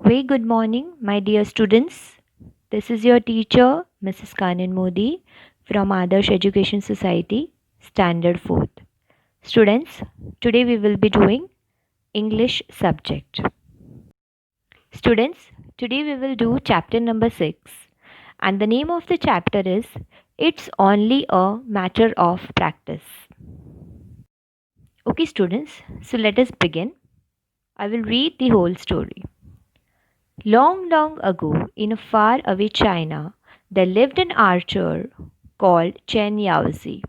Very good morning, my dear students. This is your teacher, Mrs. KANAN MODY from Adarsh Education Society, Standard 4th. Students, today we will be doing English subject. Students, today we will do chapter number 6, and the name of the chapter is It's Only a Matter of Practice. Okay, students, so let us begin. I will read the whole story. Long, long ago, in a far-away China, there lived an archer called Chen Yaozi.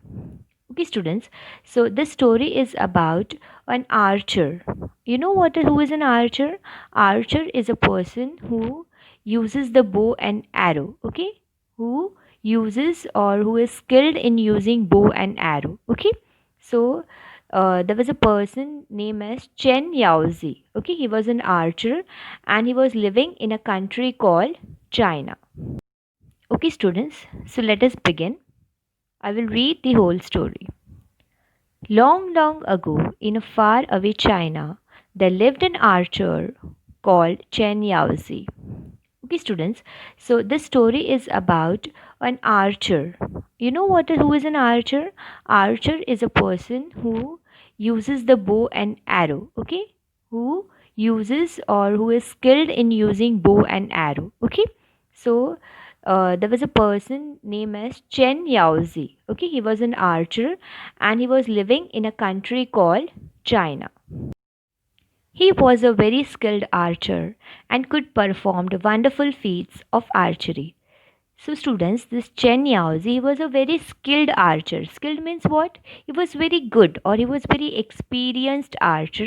Okay, students. So this story is about an archer. You know who is an archer? Archer is a person who uses the bow and arrow. Okay, who uses or who is skilled in using bow and arrow. Okay, so there was a person named as Chen Yaozi. Okay, he was an archer and he was living in a country called China. Okay, students. So let us begin. I will read the whole story. Long, long ago, in a far-away China, there lived an archer called Chen Yaozi. Okay, students. So this story is about an archer. You know who is an archer? Archer is a person who uses the bow and arrow. Okay, who uses or who is skilled in using bow and arrow. Okay, so there was a person named as Chen Yaozi. Okay, he was an archer and he was living in a country called China. He was a very skilled archer and could perform wonderful feats of archery. So, students, this Chen Yaozi was a very skilled archer. Skilled means what? He was very good or he was very experienced archer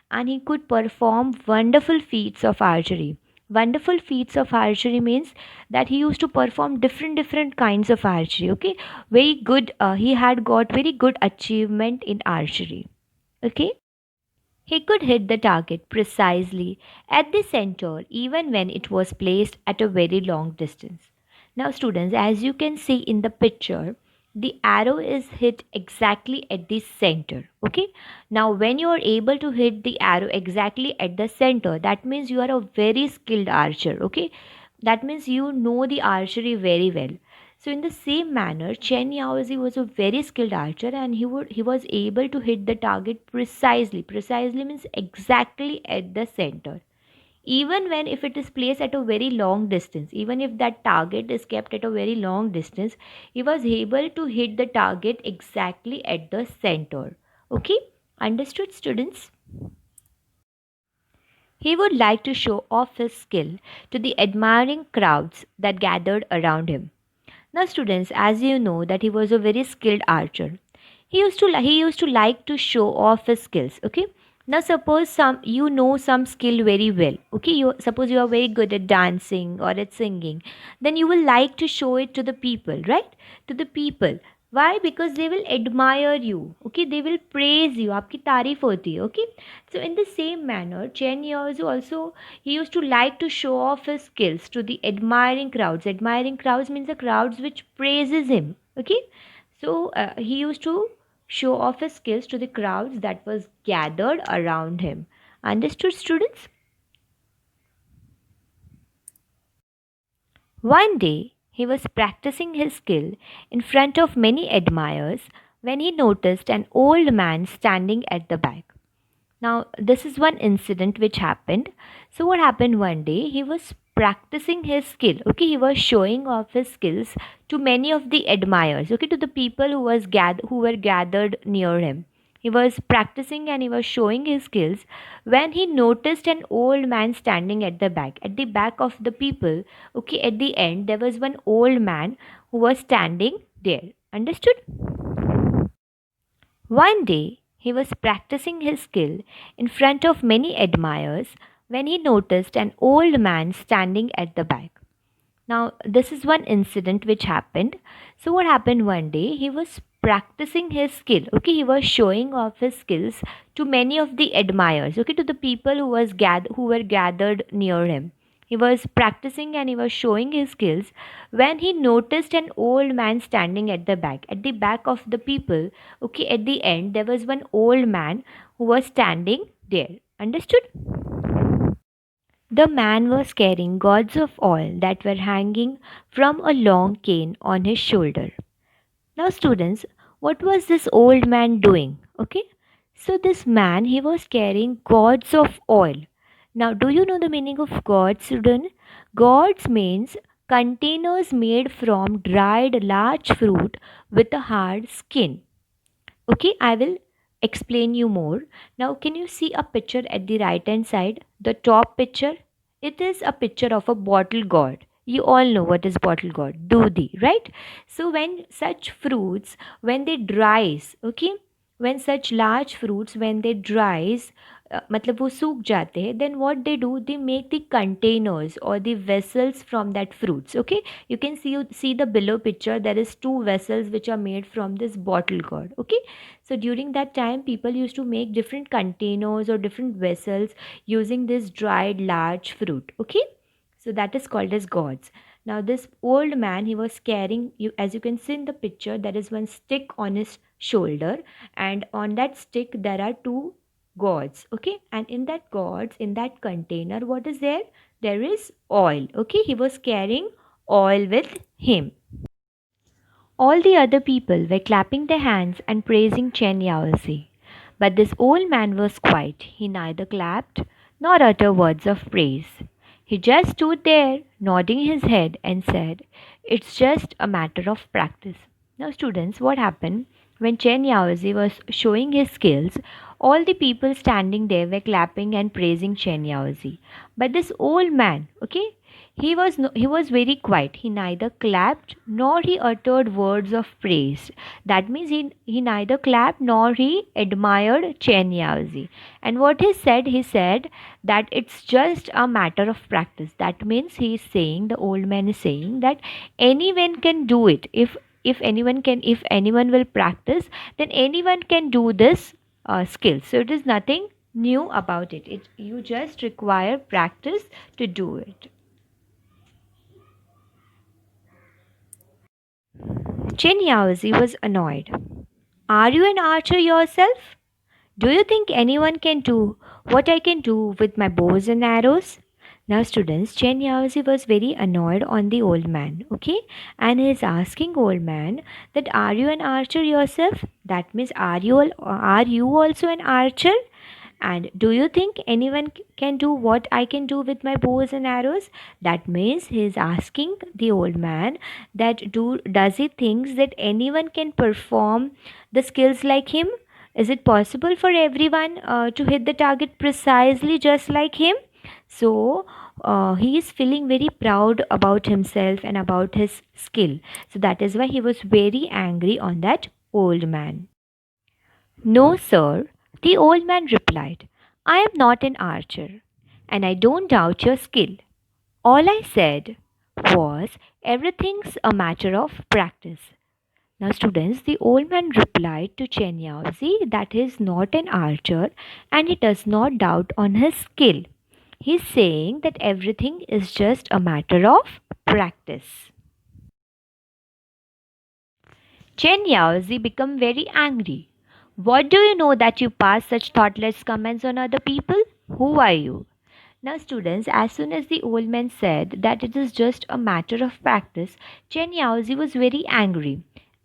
and he could perform wonderful feats of archery. Wonderful feats of archery means that he used to perform different kinds of archery. Okay, very good. He had got very good achievement in archery. Okay. He could hit the target precisely at the center even when it was placed at a very long distance. Now, students, as you can see in the picture, the arrow is hit exactly at the center. Okay. Now, when you are able to hit the arrow exactly at the center, that means you are a very skilled archer. Okay. That means you know the archery very well. So in the same manner, Chen Yaozi was a very skilled archer and he was able to hit the target precisely. Precisely means exactly at the center. Even when if it is placed at a very long distance, even if that target is kept at a very long distance, he was able to hit the target exactly at the center. Okay? Understood, students? He would like to show off his skill to the admiring crowds that gathered around him. Now, students, as you know that he was a very skilled archer. He used to like to show off his skills. Okay. Now, suppose some skill very well. Okay. You suppose you are very good at dancing or at singing, then you will like to show it to the people, right? To the people. Why? Because they will admire you. Okay. They will praise you. आपकी तारीफ होती है. Okay. So in the same manner, Chen Years also he used to like to show off his skills to the admiring crowds. Admiring crowds means the crowds which praises him. Okay, so he used to show off his skills to the crowds that was gathered around him. Understood, students? One day, he was practicing his skill in front of many admirers when he noticed an old man standing at the back. Now, this is one incident which happened. So, what happened one day? He was practicing his skill. Okay, he was showing off his skills to many of the admirers. Okay, to the people who were gathered near him. He was practicing and he was showing his skills when he noticed an old man standing at the back. At the back of the people, okay, at the end, there was one old man who was standing there. Understood? One day, he was practicing his skill in front of many admirers when he noticed an old man standing at the back. Now, this is one incident which happened. So, what happened one day? He was practicing his skill. Okay, he was showing off his skills to many of the admirers. Okay, to the people who were gathered near him. He was practicing and he was showing his skills when he noticed an old man standing at the back. At the back of the people, okay, at the end, there was one old man who was standing there. Understood? The man was carrying gourds of oil that were hanging from a long cane on his shoulder. Now, students, what was this old man doing? Okay, so this man, he was carrying gourds of oil. Now, do you know the meaning of gourds, student? Gourds means containers made from dried large fruit with a hard skin. Okay, I will explain you more. Now, can you see a picture at the right hand side? The top picture? It is a picture of a bottle gourd. You all know what is bottle gourd, dudi, right? So when such fruits, when they dries, okay, when such large fruits, when they dries, मतलब वो सूख जाते हैं, then what they do, they make the containers or the vessels from that fruits. Okay, you can see the below picture, there is two vessels which are made from this bottle gourd. Okay, so during that time people used to make different containers or different vessels using this dried large fruit. Okay, so that is called as gourds. Now this old man, he was carrying, you as you can see in the picture, there is one stick on his shoulder, and on that stick there are two gourds. Okay, and in that gourds, in that container, what is there? There is oil. Okay, he was carrying oil with him. All the other people were clapping their hands and praising Chen Yaozi. But this old man was quiet. He neither clapped nor uttered words of praise. He just stood there, nodding his head, and said, "It's just a matter of practice." Now, students, what happened? When Chen Yaozi was showing his skills, all the people standing there were clapping and praising Chen Yaozi. But this old man, okay, he was very quiet. He neither clapped nor he uttered words of praise. That means he neither clapped nor he admired Chen Yaozi. And what he said that it's just a matter of practice. That means he is saying, the old man is saying that anyone can do it. If anyone will practice, then anyone can do this skill. So it is nothing new about it. You just require practice to do it. Chen Yaozi was annoyed. Are you an archer yourself? Do you think anyone can do what I can do with my bows and arrows? Now, students, Chen Yaozi was very annoyed on the old man, okay? And he is asking old man that are you an archer yourself? That means are you also an archer? And do you think anyone can do what I can do with my bows and arrows? That means he is asking the old man that does he think that anyone can perform the skills like him? Is it possible for everyone to hit the target precisely just like him? So he is feeling very proud about himself and about his skill. So that is why he was very angry on that old man. "No, sir," the old man replied. "I am not an archer, and I don't doubt your skill. All I said was everything's a matter of practice." Now, students, the old man replied to Chen Yaozi that he is not an archer and he does not doubt on his skill. He's saying that everything is just a matter of practice. Chen Yaozi became very angry. "What do you know that you pass such thoughtless comments on other people? Who are you?" Now, students, as soon as the old man said that it is just a matter of practice, Chen Yaozi was very angry.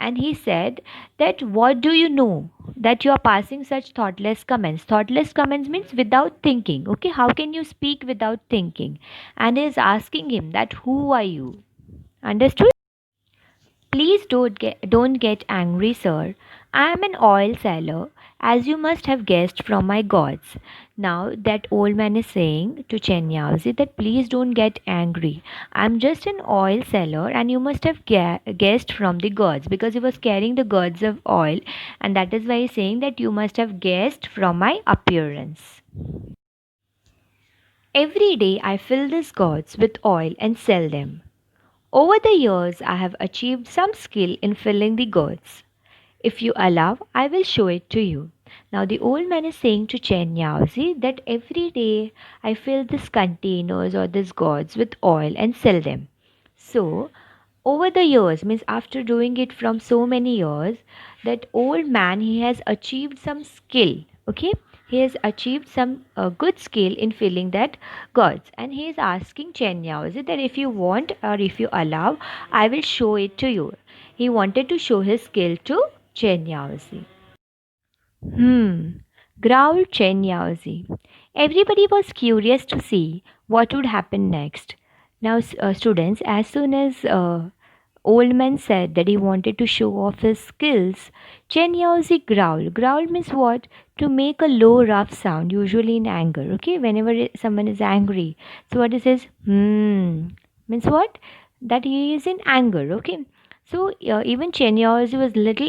And he said that what do you know that you are passing such thoughtless comments? Thoughtless comments means without thinking. Okay, how can you speak without thinking? And he is asking him that who are you? Understood? "Please don't get angry, sir. I am an oil seller, as you must have guessed from my gods." Now that old man is saying to Chen Yaozi that please don't get angry. I'm just an oil seller, and you must have guessed from the gods, because he was carrying the gods of oil, and that is why he's saying that you must have guessed from my appearance. "Every day I fill these gourds with oil and sell them. Over the years, I have achieved some skill in filling the gourds. If you allow, I will show it to you." Now, the old man is saying to Chen Yaozi that every day I fill these containers or these gourds with oil and sell them. So, over the years, means after doing it from so many years, that old man, he has achieved some skill. Okay, he has achieved some good skill in filling that gourds, and he is asking Chen Yaozi that if you want or if you allow, I will show it to you. He wanted to show his skill to Chen Yaozi. Hmm, growled Chen Yaozi. Everybody was curious to see what would happen next. Now, students, as soon as old man said that he wanted to show off his skills, Chen Yaozi growled. Growl means what? To make a low, rough sound, usually in anger. Okay, whenever someone is angry. So what it says? Means what? That he is in anger. Okay. So even Chen Yaozi was little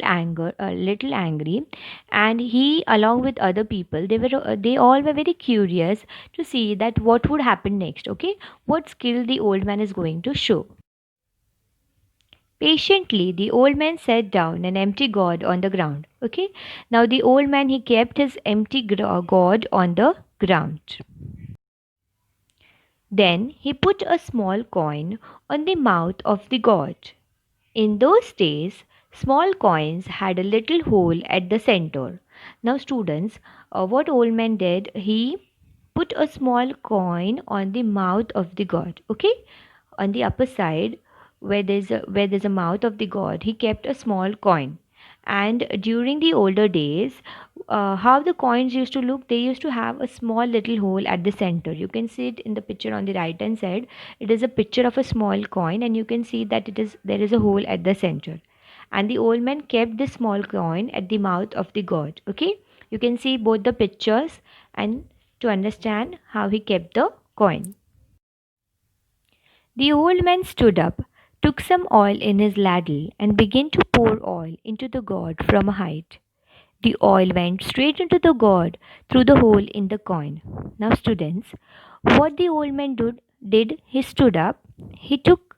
angry, and he, along with other people, they all were very curious to see that what would happen next. Okay, what skill the old man is going to show. Patiently, the old man set down an empty gourd on the ground. Okay, now the old man, he kept his empty gourd on the ground. Then he put a small coin on the mouth of the gourd. In those days, small coins had a little hole at the center. Now, students, what old man did, he put a small coin on the mouth of the gourd. Okay, on the upper side, where there's a mouth of the god, he kept a small coin. And during the older days, how the coins used to look, they used to have a small little hole at the center. You can see it in the picture on the right hand side. It is a picture of a small coin, and you can see that there is a hole at the center. And the old man kept this small coin at the mouth of the god. Okay, you can see both the pictures and to understand how he kept the coin. The old man stood up, took some oil in his ladle, and began to pour oil into the gourd from a height. The oil went straight into the gourd through the hole in the coin. Now, students, what the old man did, he stood up, he took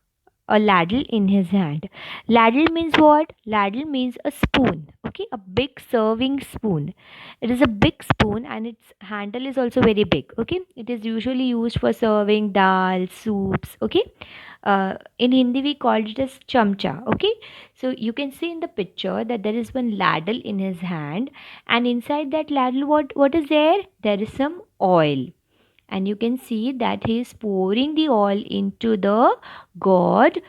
a ladle in his hand. Ladle means what? Ladle means a spoon, okay, a big serving spoon. It is a big spoon, and its handle is also very big, okay. It is usually used for serving dal, soups, okay. In Hindi, we called it as chamcha, okay. So you can see in the picture that there is one ladle in his hand, and inside that ladle, what is there? There is some oil, and you can see that he is pouring the oil into the gourd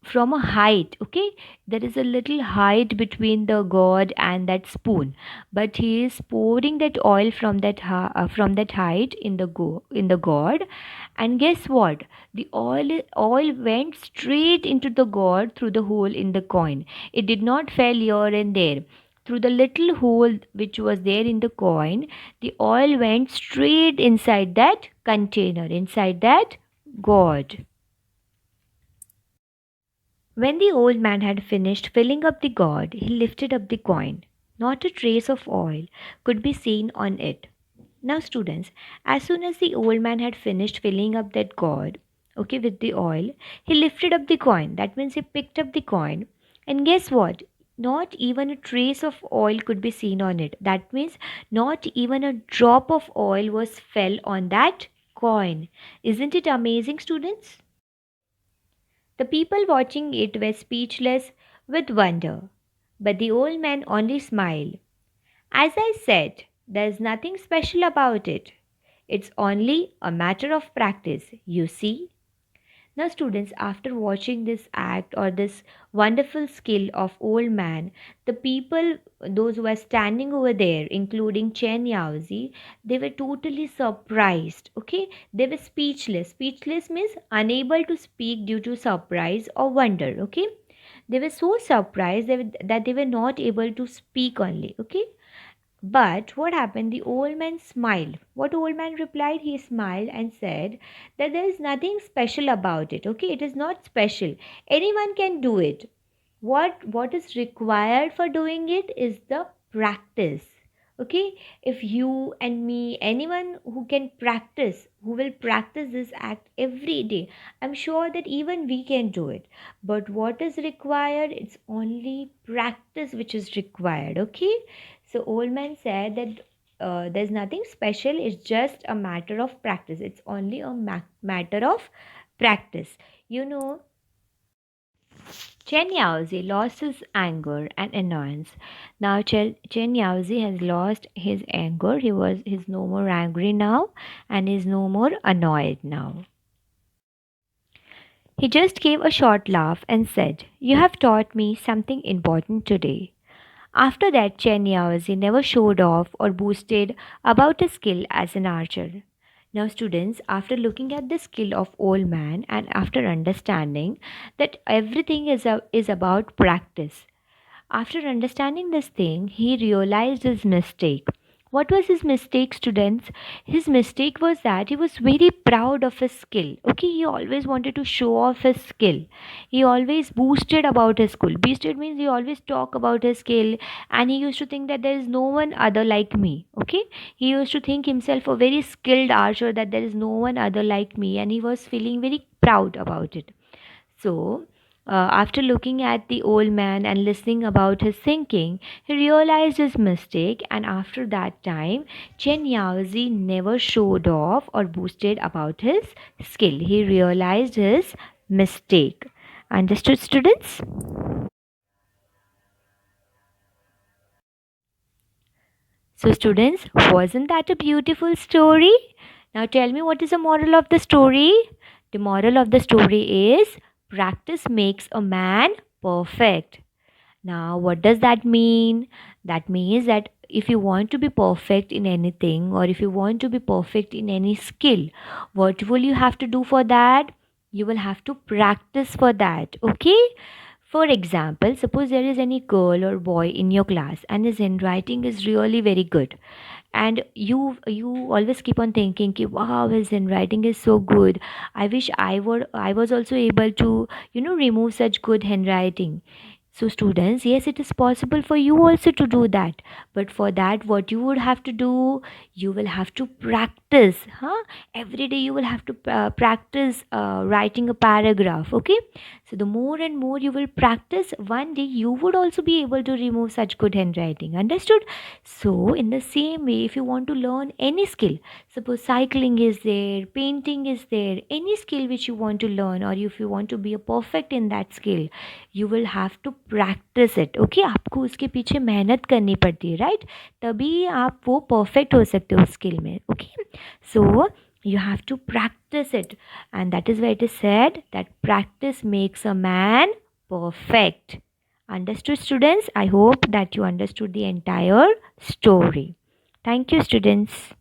from a height. Okay, there is a little height between the gourd and that spoon, but he is pouring that oil from that height in the gourd. And guess what? The oil went straight into the gourd through the hole in the coin. It did not fall here and there. Through the little hole which was there in the coin, the oil went straight inside that container, inside that gourd. When the old man had finished filling up the gourd, he lifted up the coin. Not a trace of oil could be seen on it. Now, students, as soon as the old man had finished filling up that gourd, okay, with the oil, he lifted up the coin. That means he picked up the coin. And guess what? Not even a trace of oil could be seen on it. That means not even a drop of oil was fell on that coin. Isn't it amazing, students? The people watching it were speechless with wonder, but the old man only smiled. As I said, there's nothing special about it. It's only a matter of practice, you see. Now, students, after watching this act or this wonderful skill of old man, the people, those who were standing over there, including Chen Yaozi, they were totally surprised. Okay, they were speechless. Speechless means unable to speak due to surprise or wonder. Okay, they were so surprised that they were not able to speak only. Okay, but what happened? The old man smiled. What old man replied? He smiled and said that there is nothing special about it. Okay, it is not special. Anyone can do it. What is required for doing it is the practice. Okay, if you and me, anyone who can practice, who will practice this act every day, I'm sure that even we can do it. But what is required? It's only practice which is required. Okay, so old man said that there's nothing special. It's just a matter of practice. It's only a matter of practice. You know, Chen Yaozi lost his anger and annoyance. Now Chen Yaozi has lost his anger. He's no more angry now and is no more annoyed now. He just gave a short laugh and said, "You have taught me something important today." After that, Chen Yaozi never showed off or boasted about his skill as an archer. Now, students, after looking at the skill of old man and after understanding that everything is about practice, after understanding this thing, he realized his mistake. What was his mistake, students? His mistake was that he was very proud of his skill. Okay, he always wanted to show off his skill. He always boasted about his skill. Boasted means he always talk about his skill, and he used to think that there is no one other like me. Okay, he used to think himself a very skilled archer, that there is no one other like me, and he was feeling very proud about it. So, after looking at the old man and listening about his thinking, he realized his mistake, and after that time, Chen Yaozi never showed off or boasted about his skill. He realized his mistake. Understood, students? So, students, wasn't that a beautiful story? Now, tell me, what is the moral of the story? The moral of the story is practice makes a man perfect. Now, what does that mean? That means that if you want to be perfect in anything, or if you want to be perfect in any skill, what will you have to do for that? You will have to practice for that. Okay? For example, suppose there is any girl or boy in your class and his handwriting is really very good, and you always keep on thinking ki, wow, his handwriting is so good. I was also able to remove such good handwriting. So, students, yes, it is possible for you also to do that. But for that, what you would have to do, you will have to practice. Huh? Every day you will have to practice writing a paragraph. Okay. So, the more and more you will practice, one day you would also be able to remove such good handwriting. Understood? So, in the same way, if you want to learn any skill, suppose cycling is there, painting is there, any skill which you want to learn, or if you want to be a perfect in that skill, you will have to practice it. Okay, आपको उसके पीछे मेहनत करनी पड़ती है, right? तभी आप वो परफेक्ट हो सकते हो स्किल में. Okay, so you have to practice it, and that is why it is said that practice makes a man perfect. Understood, students? I hope that you understood the entire story. Thank you, students.